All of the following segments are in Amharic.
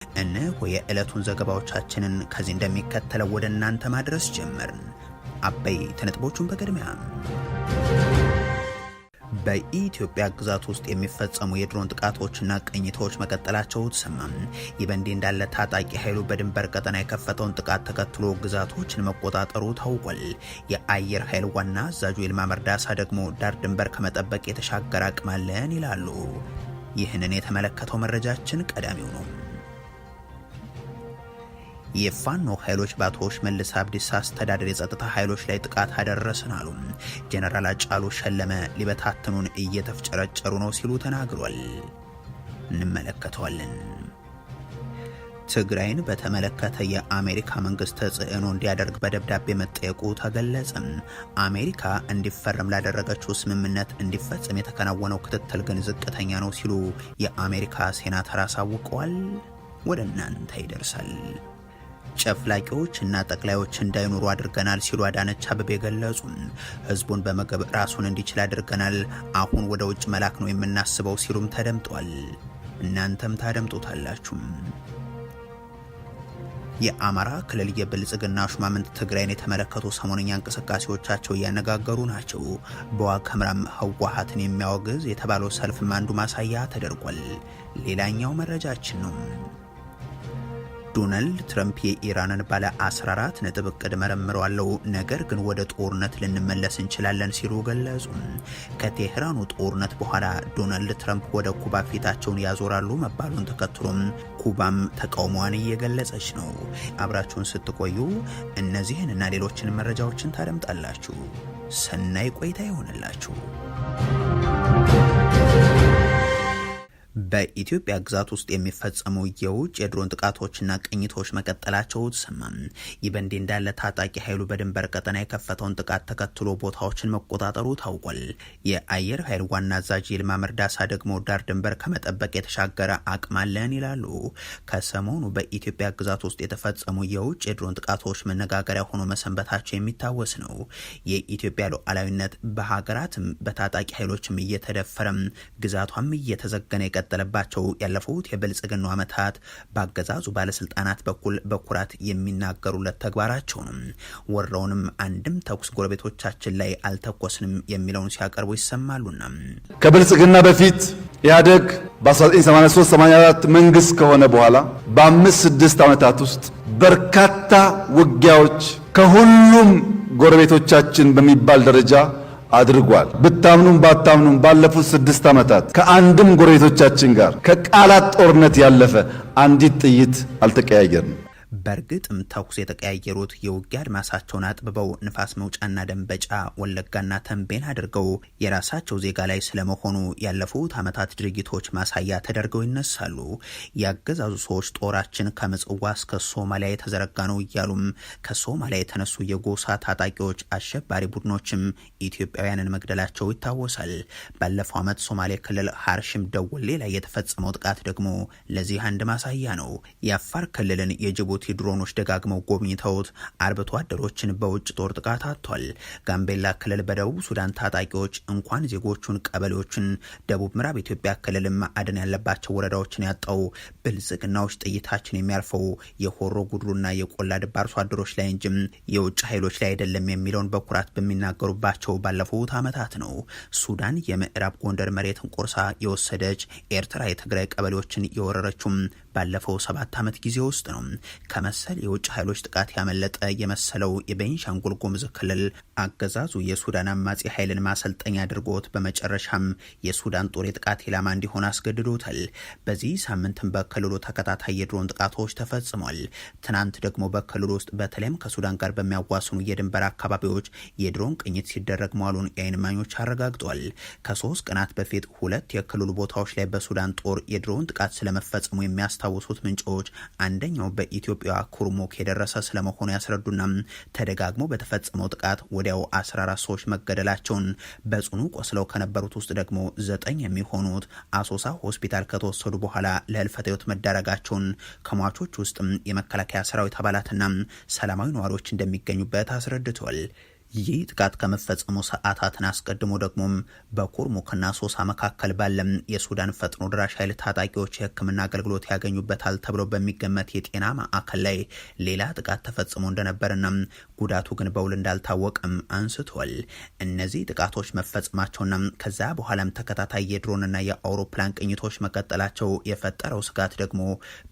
እነሆ የዕለቱን ዘገባዎቻችንን ከዚህ እንደሚከተለው ወደ እናንተ ማድረስ ጀመርን። አበይት ነጥቦቹን በቅድሚያ በኢትዮጵያ ግዛት ውስጥ የሚፈጸሙ የድሮን ጥቃቶችና ቅኝቶች መቀጠላቸው ተሰማ። ይህ በእንዲህ እንዳለ ታጣቂ ኃይሉ በድንበር ቀጠና የከፈተውን ጥቃት ተከትሎ ግዛቶችን መቆጣጠሩ ታውቋል። የአየር ኃይል ዋና አዛዡ ይልማ መርዳሳ ደግሞ ዳር ድንበር ከመጠበቅ የተሻገረ አቅም አለን ይላሉ። ይህንን የተመለከተው መረጃችን ቀዳሚው ነው። የፋኖ ኃይሎች በአቶ ሽመልስ አብዲሳ አስተዳደር የጸጥታ ኃይሎች ላይ ጥቃት አደረስን አሉ። ጄኔራል አጫሉ ሸለመ ሊበታትኑን እየተፍጨረጨሩ ነው ሲሉ ተናግሯል። እንመለከተዋለን። ትግራይን በተመለከተ የአሜሪካ መንግስት ተጽዕኖ እንዲያደርግ በደብዳቤ መጠየቁ ተገለጸ። አሜሪካ እንዲፈረም ላደረገችው ስምምነት እንዲፈጸም የተከናወነው ክትትል ግን ዝቅተኛ ነው ሲሉ የአሜሪካ ሴናተር አሳውቀዋል። ወደ እናንተ ይደርሳል። ጨፍላቂዎች እና ጠቅላዮች እንዳይኖሩ አድርገናል ሲሉ አዳነች አበቤ ገለጹ። ህዝቡን በምግብ ራሱን እንዲችል አድርገናል፣ አሁን ወደ ውጭ መላክ ነው የምናስበው ሲሉም ተደምጧል። እናንተም ታደምጡታላችሁ። የአማራ ክልል የብልጽግና ሹማምንት ትግራይን የተመለከቱ ሰሞነኛ እንቅስቃሴዎቻቸው እያነጋገሩ ናቸው። በዋግ ኽምራም ህወሓትን የሚያወግዝ የተባለው ሰልፍም አንዱ ማሳያ ተደርጓል። ሌላኛው መረጃችን ነው። ዶናልድ ትራምፕ የኢራንን ባለ 14 ነጥብ እቅድ መረምረዋለሁ፣ ነገር ግን ወደ ጦርነት ልንመለስ እንችላለን ሲሉ ገለጹ። ከቴህራኑ ጦርነት በኋላ ዶናልድ ትራምፕ ወደ ኩባ ፊታቸውን ያዞራሉ መባሉን ተከትሎም ኩባም ተቃውሞዋን እየገለጸች ነው። አብራችሁን ስትቆዩ እነዚህን እና ሌሎችን መረጃዎችን ታደምጣላችሁ። ሰናይ ቆይታ ይሆንላችሁ። በኢትዮጵያ ግዛት ውስጥ የሚፈጸሙ የውጭ የድሮን ጥቃቶችና ቅኝቶች መቀጠላቸው ተሰማ። ይህ በእንዲህ እንዳለ ታጣቂ ኃይሉ በድንበር ቀጠና የከፈተውን ጥቃት ተከትሎ ቦታዎችን መቆጣጠሩ ታውቋል። የአየር ኃይል ዋና አዛዥ ይልማ መርዳሳ ደግሞ ዳር ድንበር ከመጠበቅ የተሻገረ አቅም አለን ይላሉ። ከሰሞኑ በኢትዮጵያ ግዛት ውስጥ የተፈጸሙ የውጭ የድሮን ጥቃቶች መነጋገሪያ ሆኖ መሰንበታቸው የሚታወስ ነው። የኢትዮጵያ ሉዓላዊነት በሀገራትም በታጣቂ ኃይሎችም እየተደፈረም ግዛቷም እየተዘገነ የቀጠለባቸው ያለፉት የብልጽግናው ዓመታት በአገዛዙ ባለስልጣናት በኩል በኩራት የሚናገሩለት ተግባራቸው ነው። ወረውንም አንድም ተኩስ ጎረቤቶቻችን ላይ አልተኮስንም የሚለውን ሲያቀርቡ ይሰማሉና ከብልጽግና በፊት ኢህአዴግ በ1983-84 መንግስት ከሆነ በኋላ በ5-6 ዓመታት ውስጥ በርካታ ውጊያዎች ከሁሉም ጎረቤቶቻችን በሚባል ደረጃ አድርጓል። ብታምኑም ባታምኑም ባለፉት 6 ዓመታት ከአንድም ጎረቤቶቻችን ጋር ከቃላት ጦርነት ያለፈ አንዲት ጥይት አልተቀያየርንም። በእርግጥም ተኩስ የተቀያየሩት የውጊያ አድማሳቸውን አጥብበው ንፋስ መውጫና ደንበጫ ወለጋና ተንቤን አድርገው የራሳቸው ዜጋ ላይ ስለመሆኑ ያለፉት ዓመታት ድርጊቶች ማሳያ ተደርገው ይነሳሉ። ያገዛዙ ሰዎች ጦራችን ከምጽዋ እስከ ሶማሊያ የተዘረጋ ነው እያሉም ከሶማሊያ የተነሱ የጎሳ ታጣቂዎች አሸባሪ ቡድኖችም ኢትዮጵያውያንን መግደላቸው ይታወሳል። ባለፈው ዓመት ሶማሌ ክልል ሀርሽም ደወሌ ላይ የተፈጸመው ጥቃት ደግሞ ለዚህ አንድ ማሳያ ነው። የአፋር ክልልን የጅቡቲ ድሮኖች ደጋግመው ጎብኝተውት አርብቶ አደሮችን በውጭ ጦር ጥቃት አጥቷል። ጋምቤላ ክልል በደቡብ ሱዳን ታጣቂዎች እንኳን ዜጎቹን ቀበሌዎችን፣ ደቡብ ምዕራብ ኢትዮጵያ ክልልም ማዕድን ያለባቸው ወረዳዎችን ያጣው ብልጽግናዎች ጥይታችን የሚያርፈው የሆሮ ጉድሩና የቆላ ድባ አርሶ አደሮች ላይ እንጂ የውጭ ኃይሎች ላይ አይደለም የሚለውን በኩራት በሚናገሩባቸው ባለፉት ዓመታት ነው። ሱዳን የምዕራብ ጎንደር መሬትን ቆርሳ የወሰደች፣ ኤርትራ የትግራይ ቀበሌዎችን የወረረችው ባለፈው 7 ዓመት ጊዜ ውስጥ ነው። ከመሰል የውጭ ኃይሎች ጥቃት ያመለጠ የመሰለው የቤንሻንጉል ጉሙዝ ክልል አገዛዙ የሱዳን አማጺ ኃይልን ማሰልጠኛ አድርጎት በመጨረሻም የሱዳን ጦር የጥቃት ኢላማ እንዲሆን አስገድዶታል። በዚህ ሳምንትም በክልሉ ተከታታይ የድሮን ጥቃቶች ተፈጽሟል። ትናንት ደግሞ በክልሉ ውስጥ በተለይም ከሱዳን ጋር በሚያዋስኑ የድንበር አካባቢዎች የድሮን ቅኝት ሲደረግ መዋሉን የዓይን እማኞች አረጋግጧል። ከ3 ቀናት በፊት 2 የክልሉ ቦታዎች ላይ በሱዳን ጦር የድሮን ጥቃት ስለመፈጸሙ የሚያስታውሱት ምንጮች አንደኛው በኢትዮጵያ ኩርሙክ የደረሰ ስለመሆኑ ያስረዱና ተደጋግሞ በተፈጸመው ጥቃት ወዲያው 14 ሰዎች መገደላቸውን፣ በጽኑ ቆስለው ከነበሩት ውስጥ ደግሞ 9 የሚሆኑት አሶሳ ሆስፒታል ከተወሰዱ በኋላ ለህልፈተ ህይወት መዳረጋቸውን፣ ከሟቾች ውስጥም የመከላከያ ሰራዊት አባላትና ሰላማዊ ነዋሪዎች እንደሚገኙበት አስረድቷል። ይህ ጥቃት ከመፈጸሙ ሰዓታትን አስቀድሞ ደግሞ በኩርሙክና ሶሳ መካከል ባለም የሱዳን ፈጥኖ ድራሽ ኃይል ታጣቂዎች የሕክምና አገልግሎት ያገኙበታል ተብሎ በሚገመት የጤና ማዕከል ላይ ሌላ ጥቃት ተፈጽሞ እንደነበርና ጉዳቱ ግን በውል እንዳልታወቀም አንስቷል። እነዚህ ጥቃቶች መፈጸማቸውና ከዛ በኋላም ተከታታይ የድሮንና የአውሮፕላን ቅኝቶች መቀጠላቸው የፈጠረው ስጋት ደግሞ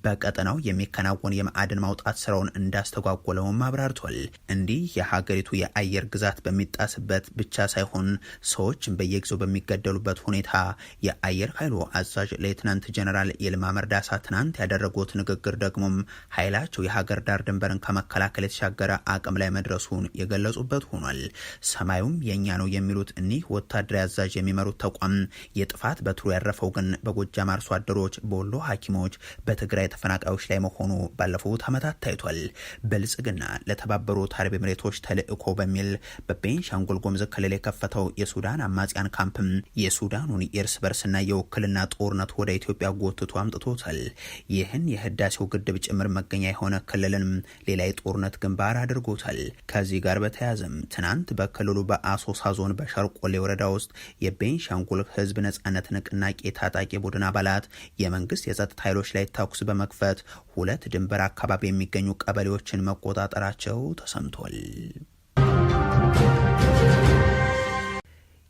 በቀጠናው የሚከናወን የማዕድን ማውጣት ስራውን እንዳስተጓጎለውም አብራርቷል። እንዲህ የሀገሪቱ የአየር ግዛት በሚጣስበት ብቻ ሳይሆን ሰዎችን በየጊዜው በሚገደሉበት ሁኔታ የአየር ኃይሉ አዛዥ ሌትናንት ጀነራል ይልማ መርዳሳ ትናንት ያደረጉት ንግግር ደግሞም ኃይላቸው የሀገር ዳር ድንበርን ከመከላከል የተሻገረ አቅም ላይ መድረሱን የገለጹበት ሆኗል። ሰማዩም የኛ ነው የሚሉት እኒህ ወታደራዊ አዛዥ የሚመሩት ተቋም የጥፋት በትሩ ያረፈው ግን በጎጃም አርሶ አደሮች፣ በወሎ ሐኪሞች፣ በትግራይ ተፈናቃዮች ላይ መሆኑ ባለፉት ዓመታት ታይቷል። ብልጽግና ለተባበሩት አረብ ኤሚሬቶች ተልእኮ በሚል በቤንሻንጉል ጉሙዝ ክልል የከፈተው የሱዳን አማጽያን ካምፕም የሱዳኑን የእርስ በርስና የውክልና ጦርነት ወደ ኢትዮጵያ ጎትቶ አምጥቶታል። ይህን የህዳሴው ግድብ ጭምር መገኛ የሆነ ክልልን ሌላ የጦርነት ግንባር አድርጎታል። ከዚህ ጋር በተያያዘም ትናንት በክልሉ በአሶሳ ዞን በሸርቆሌ ወረዳ ውስጥ የቤንሻንጉል ህዝብ ነጻነት ንቅናቄ ታጣቂ ቡድን አባላት የመንግስት የጸጥታ ኃይሎች ላይ ተኩስ በመክፈት 2 ድንበር አካባቢ የሚገኙ ቀበሌዎችን መቆጣጠራቸው ተሰምቷል።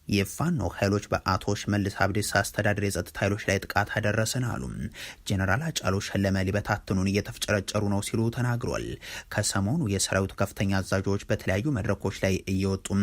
የፋኖ ኃይሎች በአቶ ሽመልስ አብዲሳ አስተዳደር የጸጥታ ኃይሎች ላይ ጥቃት አደረሰን አሉ። ጀነራል አጫሉ ሸለመ ሊበታትኑን እየተፍጨረጨሩ ነው ሲሉ ተናግሯል። ከሰሞኑ የሰራዊቱ ከፍተኛ አዛዦች በተለያዩ መድረኮች ላይ እየወጡም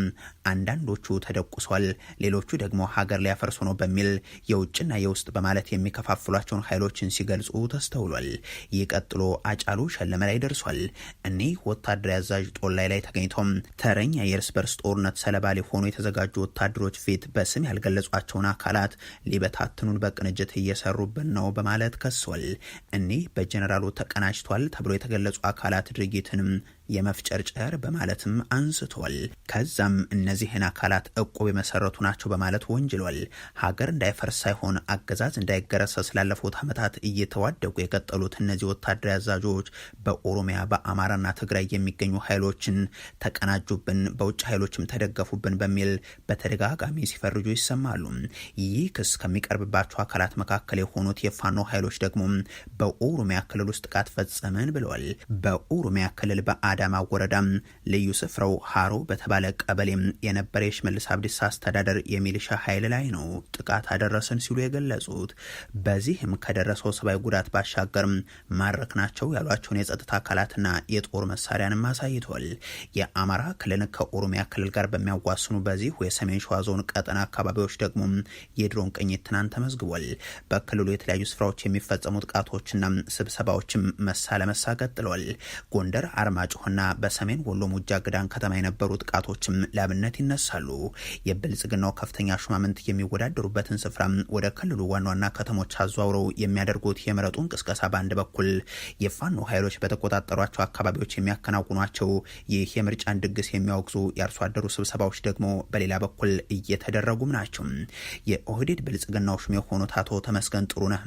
አንዳንዶቹ ተደቁሷል፣ ሌሎቹ ደግሞ ሀገር ሊያፈርሱ ነው በሚል የውጭና የውስጥ በማለት የሚከፋፍሏቸውን ኃይሎችን ሲገልጹ ተስተውሏል። ይህ ቀጥሎ አጫሉ ሸለመ ላይ ደርሷል። እኒህ ወታደራዊ አዛዥ ጦላይ ላይ ተገኝቶም ተረኛ የእርስ በርስ ጦርነት ሰለባ ሊሆኑ የተዘጋጁ ወታደሮች ፊት በስም ያልገለጿቸውን አካላት ሊበታትኑን በቅንጅት እየሰሩብን ነው በማለት ከሷል። እኒህ በጀነራሉ ተቀናጅቷል ተብሎ የተገለጹ አካላት ድርጊትንም የመፍጨርጨር በማለትም አንስቷል። ከዛም እነዚህን አካላት እቁብ የመሰረቱ ናቸው በማለት ወንጅሏል። ሀገር እንዳይፈርስ ሳይሆን አገዛዝ እንዳይገረሰስ ላለፉት ዓመታት እየተዋደቁ የቀጠሉት እነዚህ ወታደራዊ አዛዦች በኦሮሚያ በአማራና ትግራይ የሚገኙ ኃይሎችን ተቀናጁብን፣ በውጭ ኃይሎችም ተደገፉብን በሚል በተደጋጋሚ ሲፈርጁ ይሰማሉ። ይህ ክስ ከሚቀርብባቸው አካላት መካከል የሆኑት የፋኖ ኃይሎች ደግሞ በኦሮሚያ ክልል ውስጥ ጥቃት ፈጸምን ብለዋል። በኦሮሚያ ክልል አዳማ ወረዳ ልዩ ስፍራው ሃሮ በተባለ ቀበሌ የነበረ የሽመልስ አብዲሳ አስተዳደር የሚሊሻ ኃይል ላይ ነው ጥቃት አደረሰን ሲሉ የገለጹት። በዚህም ከደረሰው ሰብአዊ ጉዳት ባሻገር ማረክናቸው ያሏቸውን የጸጥታ አካላትና የጦር መሳሪያንም አሳይቷል። የአማራ ክልል ከኦሮሚያ ክልል ጋር በሚያዋስኑ በዚህ የሰሜን ሸዋ ዞን ቀጠና አካባቢዎች ደግሞ የድሮን ቅኝት ትናንት ተመዝግቧል። በክልሉ የተለያዩ ስፍራዎች የሚፈጸሙ ጥቃቶችና ስብሰባዎችም መሳ ለመሳ ቀጥለዋል። ጎንደር አርማጭሆ እና በሰሜን ወሎ ሙጃ ግዳን ከተማ የነበሩ ጥቃቶችም ለአብነት ይነሳሉ። የብልጽግናው ከፍተኛ ሹማምንት የሚወዳደሩበትን ስፍራ ወደ ክልሉ ዋና ዋና ከተሞች አዘዋውረው የሚያደርጉት የምረጡ እንቅስቃሴ በአንድ በኩል፣ የፋኖ ኃይሎች በተቆጣጠሯቸው አካባቢዎች የሚያከናውኗቸው ይህ የምርጫን ድግስ የሚያወግዙ የአርሶ አደሩ ስብሰባዎች ደግሞ በሌላ በኩል እየተደረጉም ናቸው። የኦህዴድ ብልጽግናው ሹም የሆኑት አቶ ተመስገን ጥሩነህ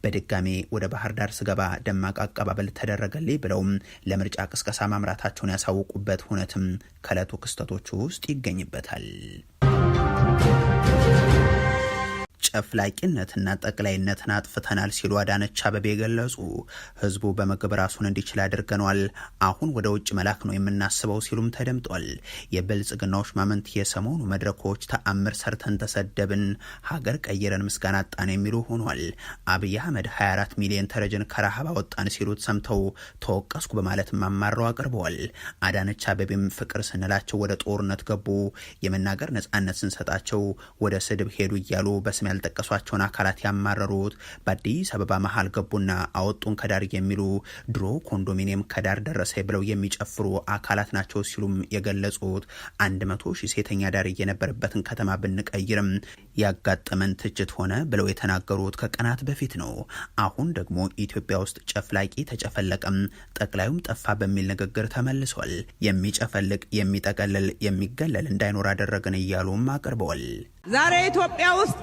በድጋሜ ወደ ባህር ዳር ስገባ ደማቅ አቀባበል ተደረገልኝ ብለው ለምርጫ ቅስቀሳ ማምራታቸውን ያሳወቁበት ሁነትም ከዕለቱ ክስተቶች ውስጥ ይገኝበታል። ጨፍላቂነትና ጠቅላይነትን አጥፍተናል ሲሉ አዳነች አቤቤ ገለጹ። ህዝቡ በምግብ ራሱን እንዲችል አድርገናል፣ አሁን ወደ ውጭ መላክ ነው የምናስበው ሲሉም ተደምጧል። የብልጽግናው ሹማምንት የሰሞኑ መድረኮች ተአምር ሰርተን ተሰደብን፣ ሀገር ቀይረን ምስጋና አጣን የሚሉ ሆኗል። አብይ አህመድ 24 ሚሊዮን ተረጅን ከረሃብ አወጣን ሲሉት ሰምተው ተወቀስኩ በማለትም አማረው አቅርበዋል። አዳነች አቤቤም ፍቅር ስንላቸው ወደ ጦርነት ገቡ፣ የመናገር ነጻነት ስንሰጣቸው ወደ ስድብ ሄዱ እያሉ በስም ያልጠቀሷቸውን አካላት ያማረሩት በአዲስ አበባ መሀል ገቡና አወጡን ከዳር የሚሉ ድሮ ኮንዶሚኒየም ከዳር ደረሰ ብለው የሚጨፍሩ አካላት ናቸው ሲሉም የገለጹት 100 ሺህ ሴተኛ ዳር የነበረበትን ከተማ ብንቀይርም ያጋጠመን ትችት ሆነ ብለው የተናገሩት ከቀናት በፊት ነው። አሁን ደግሞ ኢትዮጵያ ውስጥ ጨፍላቂ ተጨፈለቀም፣ ጠቅላዩም ጠፋ በሚል ንግግር ተመልሷል። የሚጨፈልቅ የሚጠቀልል የሚገለል እንዳይኖር አደረግን እያሉም አቅርበዋል። ዛሬ ኢትዮጵያ ውስጥ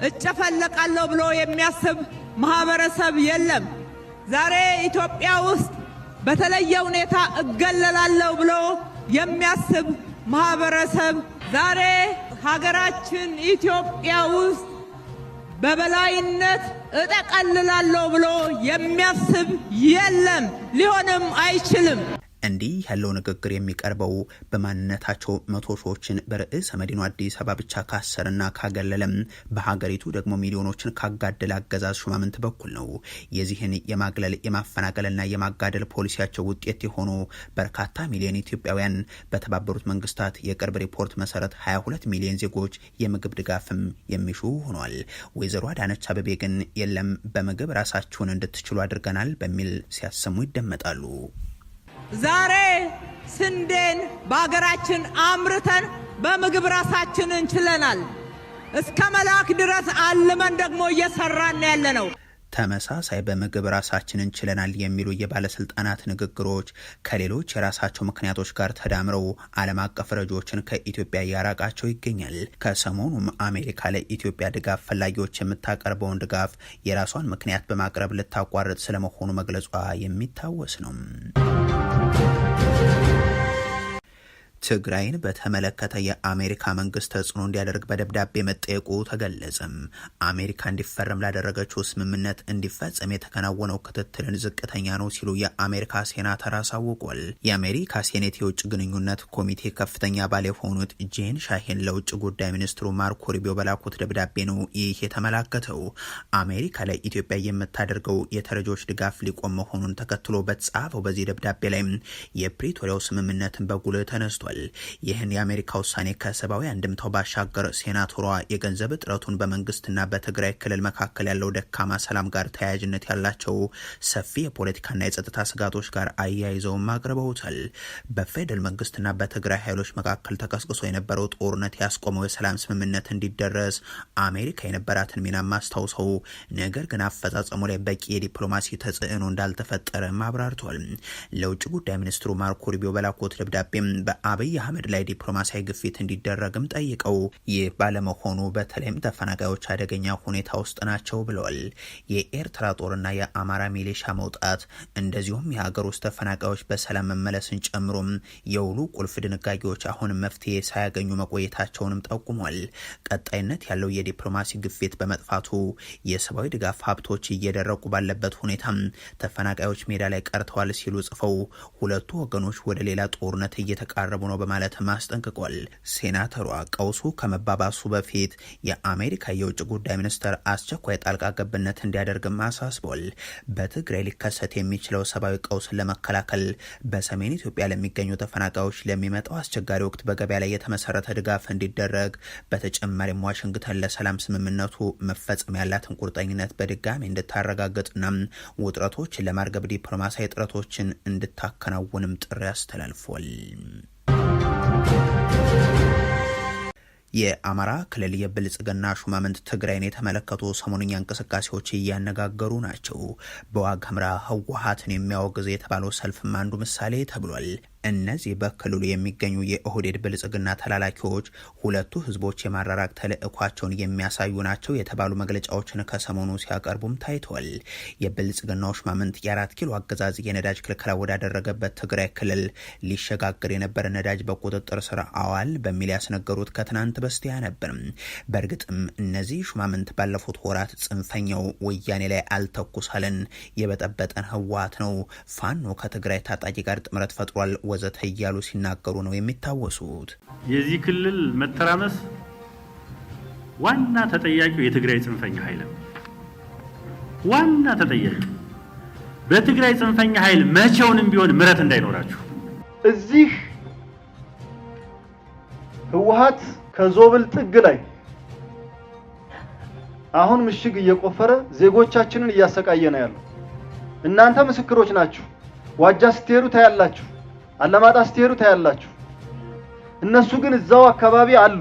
እጨፈለቃለሁ ብሎ የሚያስብ ማህበረሰብ የለም። ዛሬ ኢትዮጵያ ውስጥ በተለየ ሁኔታ እገለላለሁ ብሎ የሚያስብ ማህበረሰብ ዛሬ ሀገራችን ኢትዮጵያ ውስጥ በበላይነት እጠቀልላለሁ ብሎ የሚያስብ የለም፣ ሊሆንም አይችልም። እንዲህ ያለው ንግግር የሚቀርበው በማንነታቸው መቶ ሺዎችን በርዕሰ መዲናው አዲስ አበባ ብቻ ካሰርና ካገለለም በሀገሪቱ ደግሞ ሚሊዮኖችን ካጋደለ አገዛዝ ሹማምንት በኩል ነው። የዚህን የማግለል የማፈናቀልና የማጋደል ፖሊሲያቸው ውጤት የሆኑ በርካታ ሚሊዮን ኢትዮጵያውያን በተባበሩት መንግስታት የቅርብ ሪፖርት መሰረት 22 ሚሊዮን ዜጎች የምግብ ድጋፍም የሚሹ ሆኗል። ወይዘሮ አዳነች አቤቤ ግን የለም በምግብ ራሳችሁን እንድትችሉ አድርገናል በሚል ሲያሰሙ ይደመጣሉ። ዛሬ ስንዴን በአገራችን አምርተን በምግብ ራሳችን እንችለናል። እስከ መላክ ድረስ አልመን ደግሞ እየሰራን ያለነው። ተመሳሳይ በምግብ ራሳችን እንችለናል የሚሉ የባለስልጣናት ንግግሮች ከሌሎች የራሳቸው ምክንያቶች ጋር ተዳምረው ዓለም አቀፍ ረጂዎችን ከኢትዮጵያ እያራቃቸው ይገኛል። ከሰሞኑም አሜሪካ ለኢትዮጵያ ድጋፍ ፈላጊዎች የምታቀርበውን ድጋፍ የራሷን ምክንያት በማቅረብ ልታቋርጥ ስለመሆኑ መግለጿ የሚታወስ ነው። ትግራይን በተመለከተ የአሜሪካ መንግስት ተጽዕኖ እንዲያደርግ በደብዳቤ መጠየቁ ተገለጸም። አሜሪካ እንዲፈረም ላደረገችው ስምምነት እንዲፈጸም የተከናወነው ክትትልን ዝቅተኛ ነው ሲሉ የአሜሪካ ሴናተር አሳውቋል። የአሜሪካ ሴኔት የውጭ ግንኙነት ኮሚቴ ከፍተኛ ባል የሆኑት ጄን ሻሂን ለውጭ ጉዳይ ሚኒስትሩ ማርኮ ሩቢዮ በላኩት ደብዳቤ ነው ይህ የተመላከተው። አሜሪካ ለኢትዮጵያ የምታደርገው የተረጂዎች ድጋፍ ሊቆም መሆኑን ተከትሎ በተጻፈው በዚህ ደብዳቤ ላይ የፕሪቶሪያው ስምምነትን በጉልህ ተነስቷል። ይህን የአሜሪካ ውሳኔ ከሰብአዊ አንድምታው ባሻገር ሴናተሯ የገንዘብ እጥረቱን በመንግስትና በትግራይ ክልል መካከል ያለው ደካማ ሰላም ጋር ተያያዥነት ያላቸው ሰፊ የፖለቲካና የጸጥታ ስጋቶች ጋር አያይዘውም አቅርበውታል። በፌደራል መንግስትና በትግራይ ኃይሎች መካከል ተቀስቅሶ የነበረው ጦርነት ያስቆመው የሰላም ስምምነት እንዲደረስ አሜሪካ የነበራትን ሚና ማስታውሰው፣ ነገር ግን አፈጻጸሙ ላይ በቂ የዲፕሎማሲ ተጽዕኖ እንዳልተፈጠረ አብራርቷል። ለውጭ ጉዳይ ሚኒስትሩ ማርኮ ሩቢዮ በላኩት ደብዳቤም አብይ አህመድ ላይ ዲፕሎማሲያዊ ግፊት እንዲደረግም ጠይቀው ይህ ባለመሆኑ በተለይም ተፈናቃዮች አደገኛ ሁኔታ ውስጥ ናቸው ብለዋል። የኤርትራ ጦርና የአማራ ሚሊሻ መውጣት እንደዚሁም የሀገር ውስጥ ተፈናቃዮች በሰላም መመለስን ጨምሮም የውሉ ቁልፍ ድንጋጌዎች አሁን መፍትሄ ሳያገኙ መቆየታቸውንም ጠቁሟል። ቀጣይነት ያለው የዲፕሎማሲ ግፊት በመጥፋቱ የሰብአዊ ድጋፍ ሀብቶች እየደረቁ ባለበት ሁኔታ ተፈናቃዮች ሜዳ ላይ ቀርተዋል ሲሉ ጽፈው ሁለቱ ወገኖች ወደ ሌላ ጦርነት እየተቃረቡ ነው በማለት አስጠንቅቋል። ሴናተሯ ቀውሱ ከመባባሱ በፊት የአሜሪካ የውጭ ጉዳይ ሚኒስትር አስቸኳይ ጣልቃ ገብነት እንዲያደርግም አሳስቧል። በትግራይ ሊከሰት የሚችለው ሰብአዊ ቀውስን ለመከላከል በሰሜን ኢትዮጵያ ለሚገኙ ተፈናቃዮች ለሚመጣው አስቸጋሪ ወቅት በገበያ ላይ የተመሰረተ ድጋፍ እንዲደረግ፣ በተጨማሪም ዋሽንግተን ለሰላም ስምምነቱ መፈጸም ያላትን ቁርጠኝነት በድጋሚ እንድታረጋግጥና ውጥረቶችን ለማርገብ ዲፕሎማሲያዊ ጥረቶችን እንድታከናውንም ጥሪ አስተላልፏል። የአማራ ክልል የብልጽግና ሹማምንት ትግራይን የተመለከቱ ሰሞንኛ እንቅስቃሴዎች እያነጋገሩ ናቸው። በዋግ ኽምራ ህወሓትን የሚያወግዝ የተባለው ሰልፍም አንዱ ምሳሌ ተብሏል። እነዚህ በክልሉ የሚገኙ የኦህዴድ ብልጽግና ተላላኪዎች ሁለቱ ህዝቦች የማራራቅ ተልዕኳቸውን የሚያሳዩ ናቸው የተባሉ መግለጫዎችን ከሰሞኑ ሲያቀርቡም ታይተዋል። የብልጽግናው ሹማምንት የ4 ኪሎ አገዛዝ የነዳጅ ክልከላ ወዳደረገበት ትግራይ ክልል ሊሸጋገር የነበረ ነዳጅ በቁጥጥር ስር አዋል በሚል ያስነገሩት ከትናንት በስቲያ ነበር። በእርግጥም እነዚህ ሹማምንት ባለፉት ወራት ጽንፈኛው ወያኔ ላይ አልተኩሳለን፣ የበጠበጠን ህወሓት ነው፣ ፋኖ ከትግራይ ታጣቂ ጋር ጥምረት ፈጥሯል ወዘተ እያሉ ሲናገሩ ነው የሚታወሱት። የዚህ ክልል መተራመስ ዋና ተጠያቂው የትግራይ ጽንፈኛ ኃይል ነው። ዋና ተጠያቂ በትግራይ ጽንፈኛ ኃይል መቼውንም ቢሆን ምረት እንዳይኖራችሁ። እዚህ ህወሓት ከዞብል ጥግ ላይ አሁን ምሽግ እየቆፈረ ዜጎቻችንን እያሰቃየ ነው ያለው። እናንተ ምስክሮች ናችሁ። ዋጃ ስትሄዱ ታያላችሁ፣ አለማጣ ስትሄዱ ታያላችሁ። እነሱ ግን እዛው አካባቢ አሉ።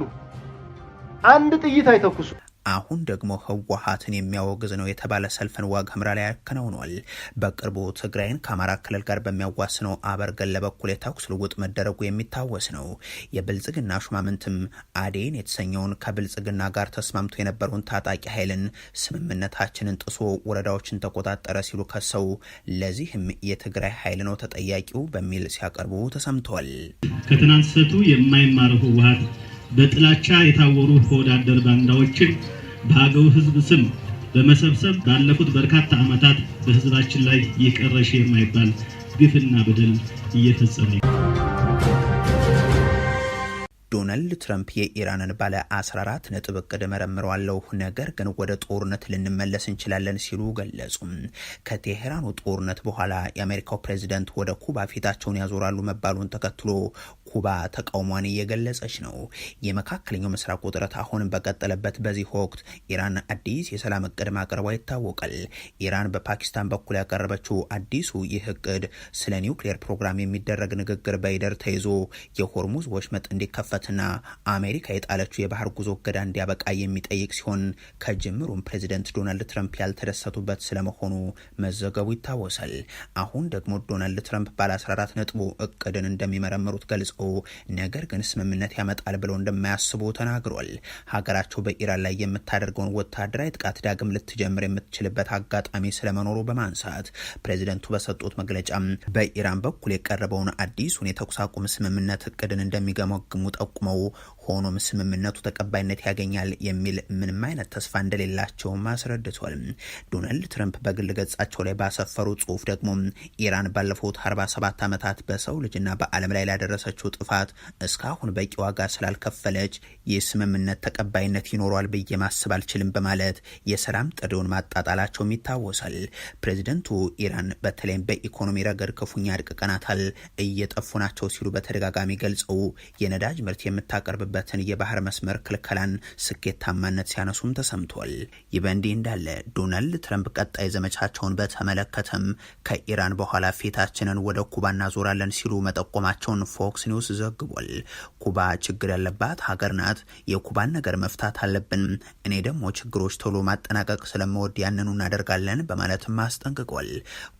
አንድ ጥይት አይተኩሱ። አሁን ደግሞ ህወሓትን የሚያወግዝ ነው የተባለ ሰልፍን ዋግ ኽምራ ላይ ያከናውኗል። በቅርቡ ትግራይን ከአማራ ክልል ጋር በሚያዋስነው አበርገለ በኩል የተኩስ ልውውጥ መደረጉ የሚታወስ ነው። የብልጽግና ሹማምንትም አዴን የተሰኘውን ከብልጽግና ጋር ተስማምቶ የነበረውን ታጣቂ ኃይልን ስምምነታችንን ጥሶ ወረዳዎችን ተቆጣጠረ ሲሉ ከሰው ለዚህም የትግራይ ኃይል ነው ተጠያቂው በሚል ሲያቀርቡ ተሰምተዋል። ከትናንት ስህተቱ የማይማረው ህወሓት በጥላቻ የታወሩ ሆዳደር ባንዳዎችን በሀገው ህዝብ ስም በመሰብሰብ ባለፉት በርካታ ዓመታት በህዝባችን ላይ ይቀረሽ የማይባል ግፍና በደል እየፈጸመ ዶናልድ ትራምፕ የኢራንን ባለ 14 ነጥብ እቅድ መረምረዋለሁ፣ ነገር ግን ወደ ጦርነት ልንመለስ እንችላለን ሲሉ ገለጹ። ከቴሄራኑ ጦርነት በኋላ የአሜሪካው ፕሬዝዳንት ወደ ኩባ ፊታቸውን ያዞራሉ መባሉን ተከትሎ ኩባ ተቃውሟን እየገለጸች ነው። የመካከለኛው ምስራቅ ውጥረት አሁንም በቀጠለበት በዚህ ወቅት ኢራን አዲስ የሰላም እቅድ ማቅረቧ ይታወቃል። ኢራን በፓኪስታን በኩል ያቀረበችው አዲሱ ይህ እቅድ ስለ ኒውክሌር ፕሮግራም የሚደረግ ንግግር በይደር ተይዞ የሆርሙዝ ወሽመጥ እንዲከፈትና አሜሪካ የጣለችው የባህር ጉዞ እገዳ እንዲያበቃ የሚጠይቅ ሲሆን ከጅምሩም ፕሬዚደንት ዶናልድ ትራምፕ ያልተደሰቱበት ስለመሆኑ መዘገቡ ይታወሳል። አሁን ደግሞ ዶናልድ ትራምፕ ባለ 14 ነጥቡ እቅድን እንደሚመረምሩት ገልጸው ነገር ግን ስምምነት ያመጣል ብለው እንደማያስቡ ተናግሯል። ሀገራቸው በኢራን ላይ የምታደርገውን ወታደራዊ ጥቃት ዳግም ልትጀምር የምትችልበት አጋጣሚ ስለመኖሩ በማንሳት ፕሬዚደንቱ በሰጡት መግለጫ በኢራን በኩል የቀረበውን አዲሱን የተኩስ አቁም ስምምነት እቅድን እንደሚገመግሙ ጠቁመው ሆኖም ስምምነቱ ተቀባይነት ያገኛል የሚል ምንም አይነት ተስፋ እንደሌላቸው አስረድቷል። ዶናልድ ትራምፕ በግል ገጻቸው ላይ ባሰፈሩ ጽሁፍ ደግሞ ኢራን ባለፉት 47 ዓመታት በሰው ልጅና በዓለም ላይ ላደረሰችው ጥፋት እስካሁን በቂ ዋጋ ስላልከፈለች የስምምነት ተቀባይነት ይኖረዋል ብዬ ማሰብ አልችልም በማለት የሰላም ጥሪውን ማጣጣላቸውም ይታወሳል። ፕሬዚደንቱ ኢራን በተለይም በኢኮኖሚ ረገድ ክፉኛ አድቅቀናታል፣ እየጠፉ ናቸው ሲሉ በተደጋጋሚ ገልጸው የነዳጅ ምርት የምታቀርብበትን የባህር መስመር ክልከላን ስኬታማነት ሲያነሱም ተሰምቷል። ይህ በእንዲህ እንዳለ ዶናልድ ትራምፕ ቀጣይ ዘመቻቸውን በተመለከተም ከኢራን በኋላ ፊታችንን ወደ ኩባ እናዞራለን ሲሉ መጠቆማቸውን ፎክስ ኒውስ ዘግቧል። ኩባ ችግር ያለባት ሀገር ናት። የኩባን ነገር መፍታት አለብን። እኔ ደግሞ ችግሮች ቶሎ ማጠናቀቅ ስለምወድ ያንኑ እናደርጋለን በማለትም አስጠንቅቋል።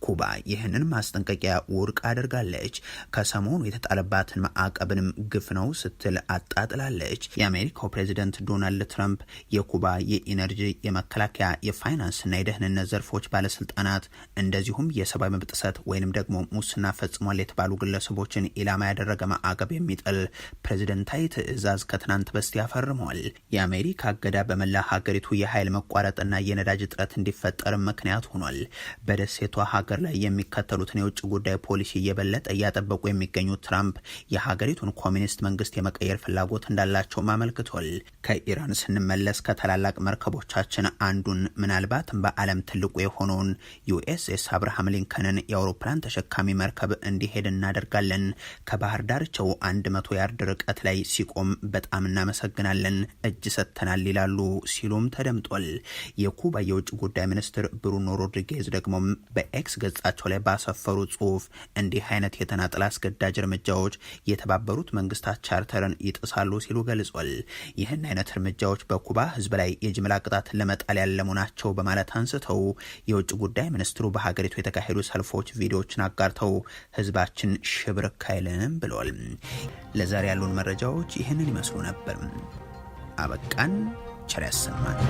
ኩባ ይህንን ማስጠንቀቂያ ውድቅ አድርጋለች። ከሰሞኑ የተጣለባትን ማዕቀብንም ግፍ ነው ስትል አጣጥላለች። የአሜሪካው ፕሬዚደንት ዶናልድ ትራምፕ የኩባ የኢነርጂ፣ የመከላከያ፣ የፋይናንስና የደህንነት ዘርፎች ባለስልጣናት እንደዚሁም የሰብአዊ መብት ጥሰት ወይንም ደግሞ ሙስና ፈጽሟል የተባሉ ግለሰቦችን ኢላማ ያደረገ ማዕቀብ የሚጥል ፕሬዝደንታዊ ትዕዛዝ ከትናንት በስቲያ ፈርመዋል። የአሜሪካ እገዳ በመላ ሀገሪቱ የኃይል መቋረጥና የነዳጅ እጥረት እንዲፈጠር ምክንያት ሆኗል። በደሴቷ ሀገር ላይ የሚከተሉትን የውጭ ጉዳይ ፖሊሲ የበለጠ እያጠበቁ የሚገኙት ትራምፕ የሀገሪቱን ኮሚኒስት መንግስት የመቀየር ፍላጎት እንዳላቸውም አመልክቷል። ከኢራን ስንመለስ ከታላላቅ መርከቦቻችን አንዱን ምናልባትም በዓለም ትልቁ የሆነውን ዩኤስኤስ አብርሃም ሊንከንን የአውሮፕላን ተሸካሚ መርከብ እንዲሄድ እናደርጋለን። ከባህር ዳርቻው 100 ያርድ ርቀት ላይ ሲቆም በጣም እናመሰግናለን፣ እጅ ሰጥተናል ይላሉ ሲሉም ተደምጧል። የኩባ የውጭ ጉዳይ ሚኒስትር ብሩኖ ሮድሪጌዝ ደግሞ በኤክስ ገጻቸው ላይ ባሰፈሩ ጽሁፍ እንዲህ አይነት የተናጠል አስገዳጅ እርምጃዎች የተባበሩት መንግስታት ቻርተርን ይጥሳሉ ሲሉ ገልጿል። ይህን አይነት እርምጃዎች በኩባ ህዝብ ላይ የጅምላ ቅጣትን ለመጣል ያለሙ ናቸው በማለት አንስተው የውጭ ጉዳይ ሚኒስትሩ በሀገሪቱ የተካሄዱ ሰልፎች ቪዲዮዎችን አጋርተው ህዝባችን ሽብርክ አይልም ብለዋል። ለዛሬ ያሉን መረጃዎች ይህንን ይመስሉ ነበር። አበቃን። ቸር ያሰማን።